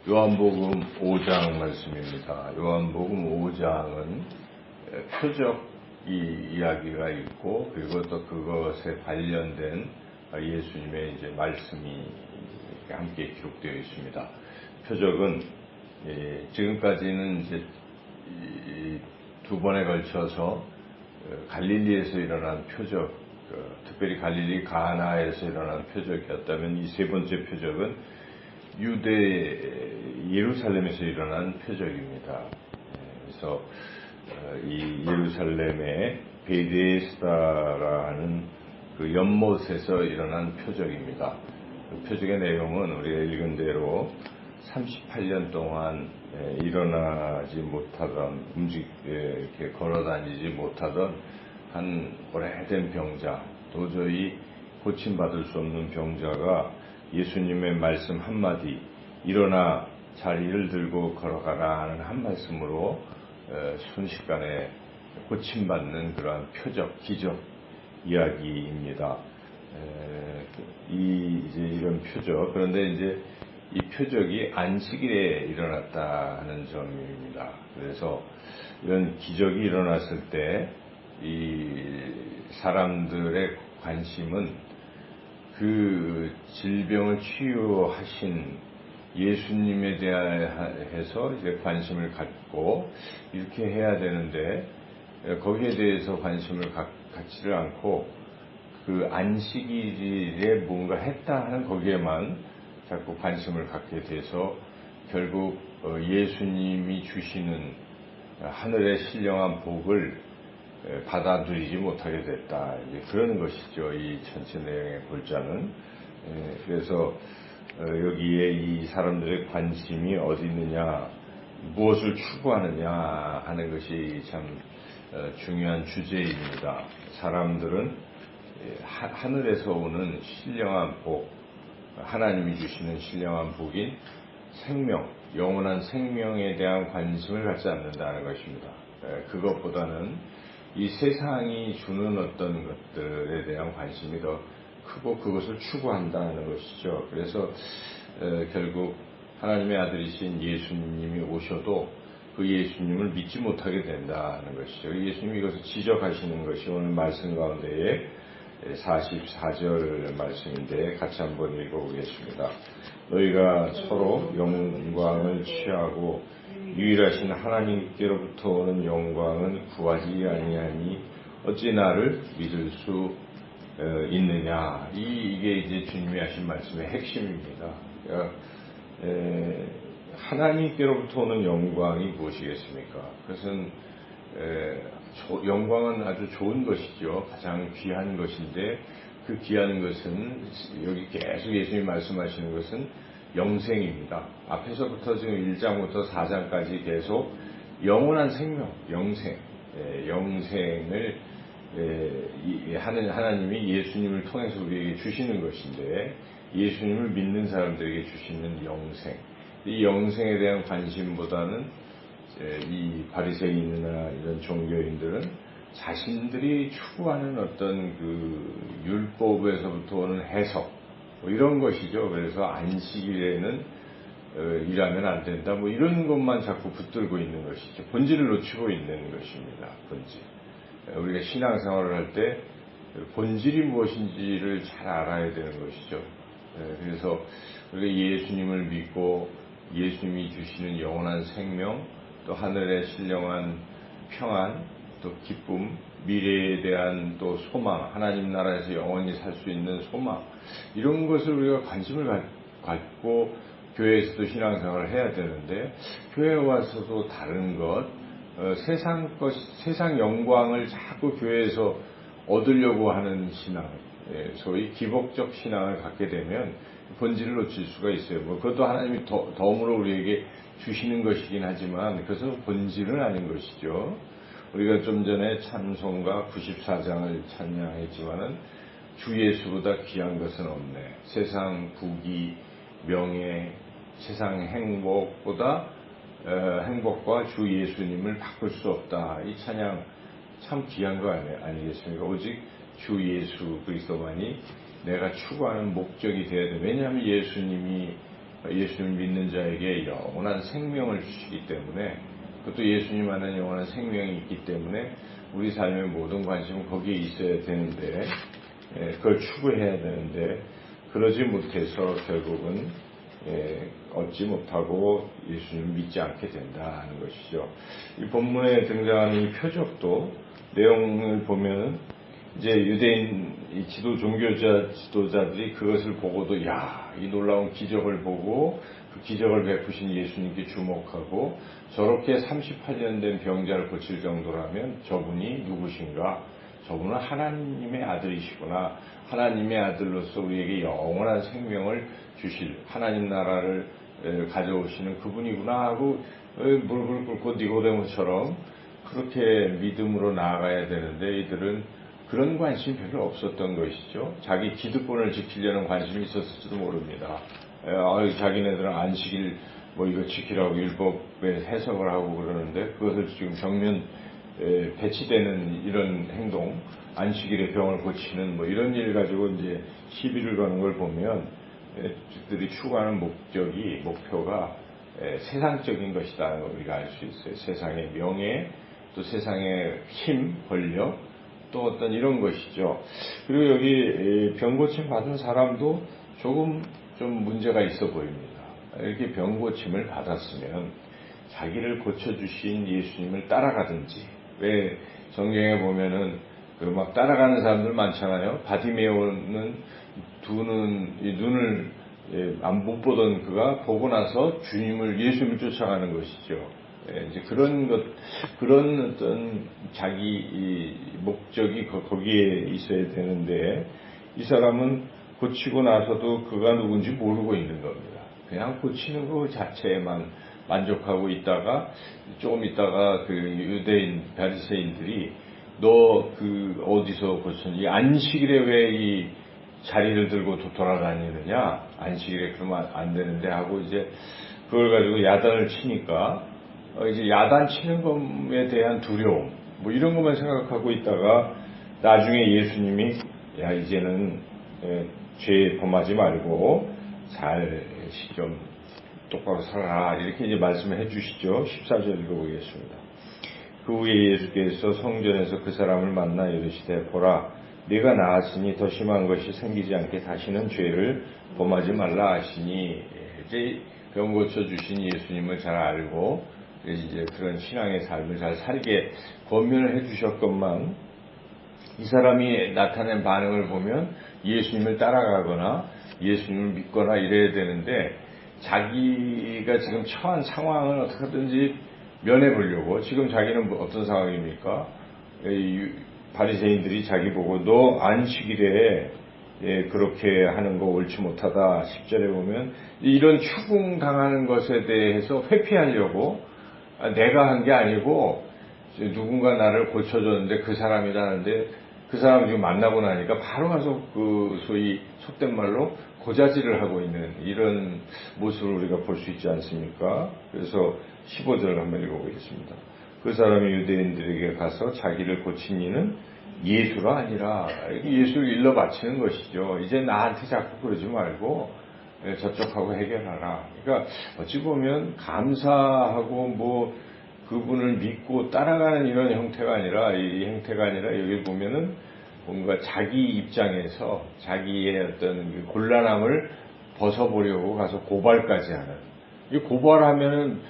요한복음 5장 말씀입니다. 요한복음 5장은 표적 이야기가 있고, 그리고 또 그것에 관련된 예수님의 이제 말씀이 함께 기록되어 있습니다. 표적은 지금까지는 이제 두 번에 걸쳐서 갈릴리에서 일어난 표적, 특별히 갈릴리 가나에서 일어난 표적이었다면, 이 세 번째 표적은 유대 예루살렘에서 일어난 표적입니다. 그래서 이 예루살렘의 베데스다라는 그 연못에서 일어난 표적입니다. 그 표적의 내용은 우리가 읽은 대로 38년 동안 일어나지 못하던, 이렇게 걸어다니지 못하던 한 오래된 병자, 도저히 고침받을 수 없는 병자가 예수님의 말씀 한마디, 일어나 자리를 들고 걸어가라 하는 한 말씀으로 순식간에 고침받는 그러한 표적, 기적 이야기입니다. 이제 이런 표적, 그런데 이제 이 표적이 안식일에 일어났다 하는 점입니다. 그래서 이런 기적이 일어났을 때 이 사람들의 관심은 그 질병을 치유하신 예수님에 대해서 이제 관심을 갖고 이렇게 해야 되는데, 거기에 대해서 관심을 갖지를 않고 그 안식일에 뭔가 했다 하는 거기에만 자꾸 관심을 갖게 돼서 결국 예수님이 주시는 하늘의 신령한 복을 받아들이지 못하게 됐다. 이제 그런 것이죠. 이 전체 내용의 골자는. 그래서 여기에 이 사람들의 관심이 어디 있느냐, 무엇을 추구하느냐 하는 것이 참 중요한 주제입니다. 사람들은 하늘에서 오는 신령한 복, 하나님이 주시는 신령한 복인 생명, 영원한 생명에 대한 관심을 갖지 않는다는 것입니다. 그것보다는 이 세상이 주는 어떤 것들에 대한 관심이 더 크고 그것을 추구한다는 것이죠. 그래서 결국 하나님의 아들이신 예수님이 오셔도 그 예수님을 믿지 못하게 된다는 것이죠. 예수님이 이것을 지적하시는 것이 오늘 말씀 가운데에 44절 말씀인데, 같이 한번 읽어보겠습니다. 너희가 서로 영광을 취하고 유일하신 하나님께로부터 오는 영광은 구하지 아니하니 어찌 나를 믿을 수 있느냐. 이게 이제 주님이 하신 말씀의 핵심입니다. 그러니까 하나님께로부터 오는 영광이 무엇이겠습니까? 그것은 영광은 아주 좋은 것이죠. 가장 귀한 것인데, 그 귀한 것은 여기 계속 예수님이 말씀하시는 것은 영생입니다. 앞에서부터 지금 1장부터 4장까지 계속 영원한 생명, 영생을 하는 하나님이 예수님을 통해서 우리에게 주시는 것인데, 예수님을 믿는 사람들에게 주시는 영생, 이 영생에 대한 관심보다는 이 바리새인이나 이런 종교인들은 자신들이 추구하는 어떤 그 율법에서부터 오는 해석, 이런 것이죠. 그래서 안식일에는 일하면 안 된다, 이런 것만 자꾸 붙들고 있는 것이죠. 본질을 놓치고 있는 것입니다. 본질. 우리가 신앙생활을 할 때 본질이 무엇인지를 잘 알아야 되는 것이죠. 그래서 우리가 예수님을 믿고 예수님이 주시는 영원한 생명, 또 하늘의 신령한 평안, 또 기쁨, 미래에 대한 또 소망, 하나님 나라에서 영원히 살 수 있는 소망, 이런 것을 우리가 관심을 갖고 교회에서도 신앙생활을 해야 되는데, 교회에 와서도 다른 것, 세상 영광을 자꾸 교회에서 얻으려고 하는 신앙, 소위 기복적 신앙을 갖게 되면 본질을 놓칠 수가 있어요. 그것도 하나님이 덤으로 우리에게 주시는 것이긴 하지만 그것은 본질은 아닌 것이죠. 우리가 좀 전에 찬송가 94장을 찬양했지만은 주 예수보다 귀한 것은 없네. 세상 부귀, 명예, 세상 행복보다 행복과 주 예수님을 바꿀 수 없다. 이 찬양 참 귀한 거 아니겠습니까? 오직 주 예수 그리스도만이 내가 추구하는 목적이 되어야 돼. 왜냐하면 예수님이 예수님을 믿는 자에게 영원한 생명을 주시기 때문에, 그것도 예수님 안에 영원한 생명이 있기 때문에 우리 삶의 모든 관심은 거기에 있어야 되는데, 그걸 추구해야 되는데 그러지 못해서 결국은 얻지 못하고 예수님을 믿지 않게 된다는 것이죠. 이 본문에 등장하는 이 표적도 내용을 보면 이제 유대인 지도자들이 그것을 보고도 이 놀라운 기적을 보고 그 기적을 베푸신 예수님께 주목하고 저렇게 38년 된 병자를 고칠 정도라면 저분이 누구신가? 저분은 하나님의 아들이시구나. 하나님의 아들로서 우리에게 영원한 생명을 주실 하나님 나라를 가져오시는 그분이구나 하고 무릎을 꿇고 니고데모처럼 그렇게 믿음으로 나아가야 되는데 이들은 그런 관심이 별로 없었던 것이죠. 자기 기득권을 지키려는 관심이 있었을지도 모릅니다. 자기네들은 안식일 이거 지키라고 율법에 해석을 하고 그러는데 그것을 지금 정면 배치되는 이런 행동, 안식일에 병을 고치는 이런 일 가지고 이제 시비를 거는 걸 보면 그들이 추구하는 목표가 세상적인 것이라는 걸 우리가 알 수 있어요. 세상의 명예, 또 세상의 힘, 권력, 또 어떤 이런 것이죠. 그리고 여기 병 고침 받은 사람도 조금 좀 문제가 있어 보입니다. 이렇게 병 고침을 받았으면 자기를 고쳐주신 예수님을 따라가든지, 왜 성경에 보면은 막 따라가는 사람들 많잖아요. 바디메오는 눈을 못 보던 그가 보고 나서 예수님을 쫓아가는 것이죠. 이제 그런 어떤 자기 목적이 거기에 있어야 되는데, 이 사람은 고치고 나서도 그가 누군지 모르고 있는 겁니다. 그냥 고치는 것 자체에만 만족하고 있다가, 조금 있다가 그 유대인, 바리새인들이 너 어디서 고쳤니? 안식일에 왜 이 자리를 들고 돌아다니느냐? 안식일에 그러면 안 되는데 하고 이제 그걸 가지고 야단을 치니까, 이제 야단 치는 것에 대한 두려움, 이런 것만 생각하고 있다가 나중에 예수님이 이제는 죄 범하지 말고 좀 똑바로 살아라 이렇게 이제 말씀을 해주시죠. 14절 읽어보겠습니다. 그 후에 예수께서 성전에서 그 사람을 만나 이르시되 보라 네가 나았으니 더 심한 것이 생기지 않게 다시는 죄를 범하지 말라 하시니, 이제 병 고쳐주신 예수님을 잘 알고 이제 그런 신앙의 삶을 잘 살게 권면을 해주셨건만, 이 사람이 나타낸 반응을 보면 예수님을 따라가거나 예수님을 믿거나 이래야 되는데, 자기가 지금 처한 상황을 어떻게든지 면해보려고, 지금 자기는 어떤 상황입니까? 바리새인들이 자기 보고 너 안식일에 그렇게 하는 거 옳지 못하다. 10절에 보면 이런 추궁당하는 것에 대해서 회피하려고, 내가 한 게 아니고 누군가 나를 고쳐줬는데 그 사람이라는데, 그 사람 지금 만나고 나니까 바로 가서 그 소위 속된 말로 고자질을 하고 있는 이런 모습을 우리가 볼 수 있지 않습니까? 그래서 15절을 한번 읽어보겠습니다. 그 사람이 유대인들에게 가서 자기를 고친 이는 예수가 아니라, 예수를 일러 바치는 것이죠. 이제 나한테 자꾸 그러지 말고 저쪽하고 해결하라. 그러니까 어찌 보면 감사하고 그분을 믿고 따라가는 이런 형태가 아니라, 이 형태가 아니라 여기 보면은 뭔가 자기 입장에서 자기의 어떤 곤란함을 벗어보려고 가서 고발까지 하는, 이 고발하면은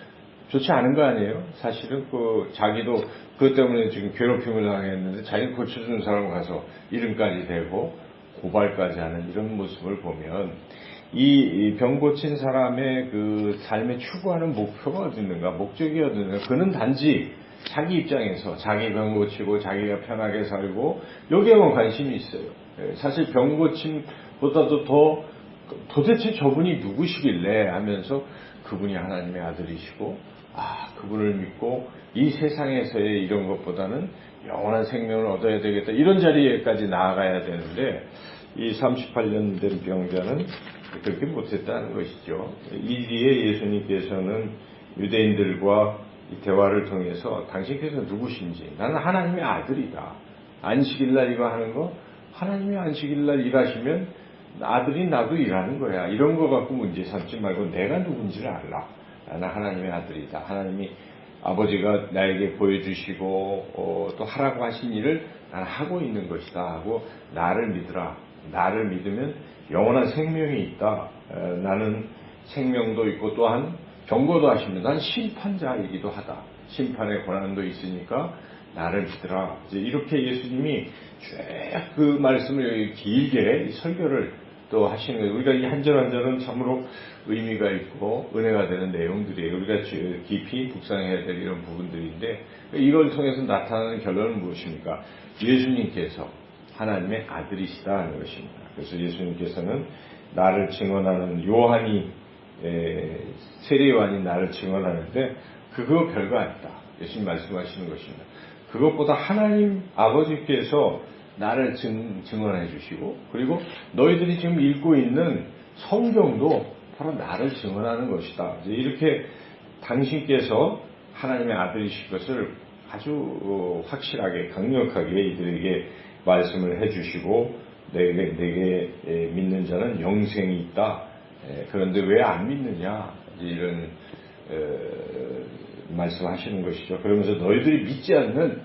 좋지 않은 거 아니에요? 사실은 자기도 그것 때문에 지금 괴롭힘을 당했는데 자기를 고쳐주는 사람 가서 이름까지 대고 고발까지 하는 이런 모습을 보면, 이 병 고친 사람의 그 삶에 추구하는 목표가 어디 있는가, 목적이 어디 있는가. 그는 단지 자기 입장에서 자기 병 고치고 자기가 편하게 살고 여기에만 관심이 있어요. 사실 병 고침보다도 더 도대체 저분이 누구시길래 하면서 그분이 하나님의 아들이시고, 그분을 믿고 이 세상에서의 이런 것보다는 영원한 생명을 얻어야 되겠다, 이런 자리에까지 나아가야 되는데, 이 38년 된 병자는 그렇게 못했다는 것이죠. 이 뒤에 예수님께서는 유대인들과 이 대화를 통해서 당신께서 누구신지, 나는 하나님의 아들이다. 안식일날 이거 하는 거, 하나님이 안식일날 일하시면 아들인 나도 일하는 거야. 이런 거 갖고 문제 삼지 말고 내가 누군지를 알라. 나는 하나님의 아들이다. 하나님이 아버지가 나에게 보여주시고 또 하라고 하신 일을 나는 하고 있는 것이다 하고 나를 믿으라. 나를 믿으면 영원한 생명이 있다. 나는 생명도 있고 또한 경고도 하십니다. 난 심판자이기도 하다. 심판의 권한도 있으니까 나를 믿으라. 이제 이렇게 예수님이 쭉 그 말씀을 길게 설교를 또 하시는 거예요. 우리가 이 한 절 한 절은 참으로 의미가 있고 은혜가 되는 내용들이에요. 우리가 깊이 묵상해야 될 이런 부분들인데 이걸 통해서 나타나는 결론은 무엇입니까? 예수님께서 하나님의 아들이시다 하는 것입니다. 그래서 예수님께서는 나를 증언하는 요한이 세례 요한이 나를 증언하는데 그거 별거 아니다. 예수님 말씀하시는 것입니다. 그것보다 하나님 아버지께서 나를 증언해 주시고 그리고 너희들이 지금 읽고 있는 성경도 바로 나를 증언하는 것이다. 이렇게 당신께서 하나님의 아들이실 것을 아주 확실하게 강력하게 이들에게 말씀을 해 주시고 내게 믿는 자는 영생이 있다. 그런데 왜 안 믿느냐 이런 말씀하시는 것이죠. 그러면서 너희들이 믿지 않는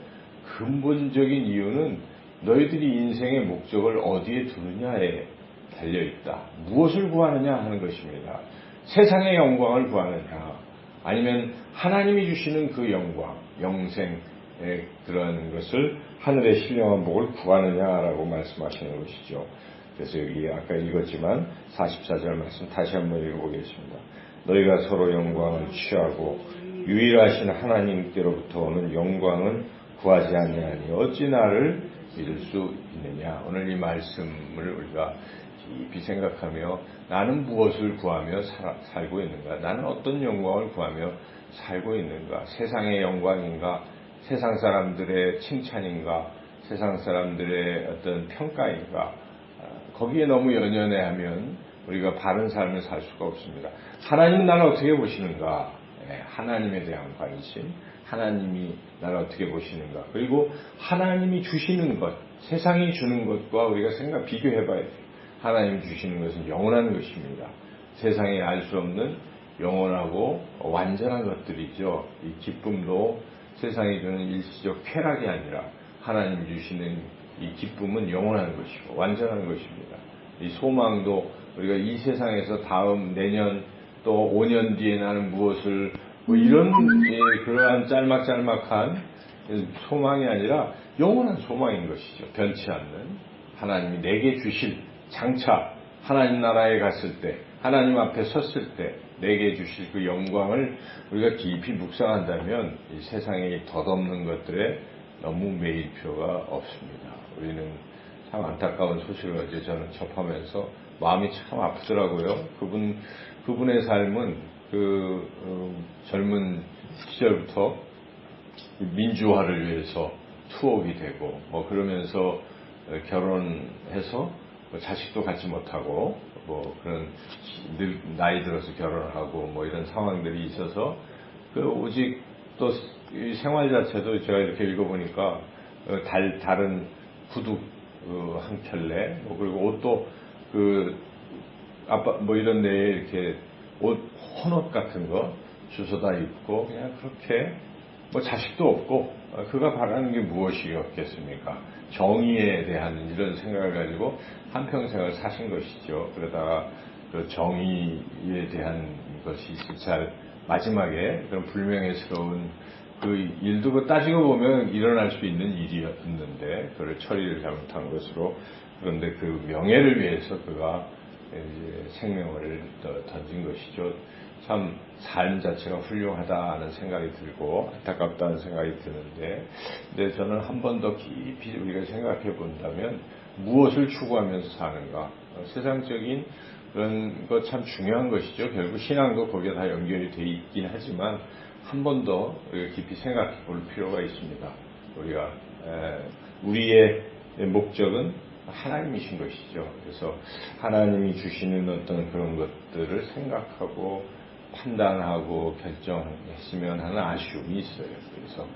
근본적인 이유는 너희들이 인생의 목적을 어디에 두느냐에 달려있다. 무엇을 구하느냐 하는 것입니다. 세상의 영광을 구하느냐 아니면 하나님이 주시는 그 영광, 영생의 그런 것을 하늘의 신령한 복을 구하느냐라고 말씀하시는 것이죠. 그래서 여기 아까 읽었지만 44절 말씀 다시 한번 읽어보겠습니다. 너희가 서로 영광을 취하고 유일하신 하나님께로부터 오는 영광은 구하지 아니하니 어찌 나를 믿을 수 있느냐. 오늘 이 말씀을 우리가 깊이 생각하며 나는 무엇을 구하며 살고 있는가? 나는 어떤 영광을 구하며 살고 있는가? 세상의 영광인가? 세상 사람들의 칭찬인가? 세상 사람들의 어떤 평가인가? 거기에 너무 연연해하면 우리가 바른 삶을 살 수가 없습니다. 하나님은 나를 어떻게 보시는가? 하나님에 대한 관심, 하나님이 나를 어떻게 보시는가, 그리고 하나님이 주시는 것, 세상이 주는 것과 우리가 비교해봐야 돼요. 하나님이 주시는 것은 영원한 것입니다. 세상에 알 수 없는 영원하고 완전한 것들이죠. 이 기쁨도 세상이 주는 일시적 쾌락이 아니라 하나님이 주시는 이 기쁨은 영원한 것이고 완전한 것입니다. 이 소망도 우리가 이 세상에서 다음 내년 또 5년 뒤에 나는 무엇을 이런 그러한 짤막짤막한 소망이 아니라 영원한 소망인 것이죠. 변치 않는 하나님이 내게 주실 장차 하나님 나라에 갔을 때 하나님 앞에 섰을 때 내게 주실 그 영광을 우리가 깊이 묵상한다면 이 세상에 덧없는 것들에 너무 매일 필요가 없습니다. 우리는 참 안타까운 소식을 어제 저는 접하면서 마음이 참 아프더라고요. 그분의 삶은 젊은 시절부터 민주화를 위해서 투옥이 되고 그러면서 결혼해서 자식도 갖지 못하고 그런 나이 들어서 결혼하고 이런 상황들이 있어서 오직 또 이 생활 자체도 제가 이렇게 읽어보니까 다른 구두 한 켤레 그리고 옷도 아빠 이런 데에 이렇게 헌옷 같은 거 주워다 입고 그냥 그렇게 자식도 없고 그가 바라는 게 무엇이었겠습니까? 정의에 대한 이런 생각을 가지고 한평생을 사신 것이죠. 그러다가 그 정의에 대한 것이 잘 마지막에 그런 불명예스러운 그 일도 따지고 보면 일어날 수 있는 일이었는데 그를 처리를 잘못한 것으로 그런데 그 명예를 위해서 그가 이제 생명을 던진 것이죠. 참 삶 자체가 훌륭하다는 생각이 들고 안타깝다는 생각이 드는데, 근데 저는 한 번 더 깊이 우리가 생각해 본다면 무엇을 추구하면서 사는가? 세상적인 그런 거 참 중요한 것이죠. 결국 신앙도 거기에 다 연결이 돼 있긴 하지만 한 번 더 우리가 깊이 생각해 볼 필요가 있습니다. 우리의 목적은 하나님이신 것이죠. 그래서 하나님이 주시는 어떤 그런 것들을 생각하고 판단하고 결정했으면 하는 아쉬움이 있어요. 그래서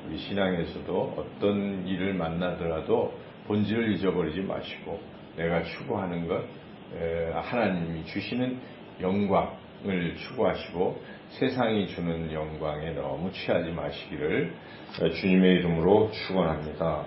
우리 신앙에서도 어떤 일을 만나더라도 본질을 잊어버리지 마시고 내가 추구하는 것, 하나님이 주시는 영광을 추구하시고 세상이 주는 영광에 너무 취하지 마시기를 주님의 이름으로 축원합니다.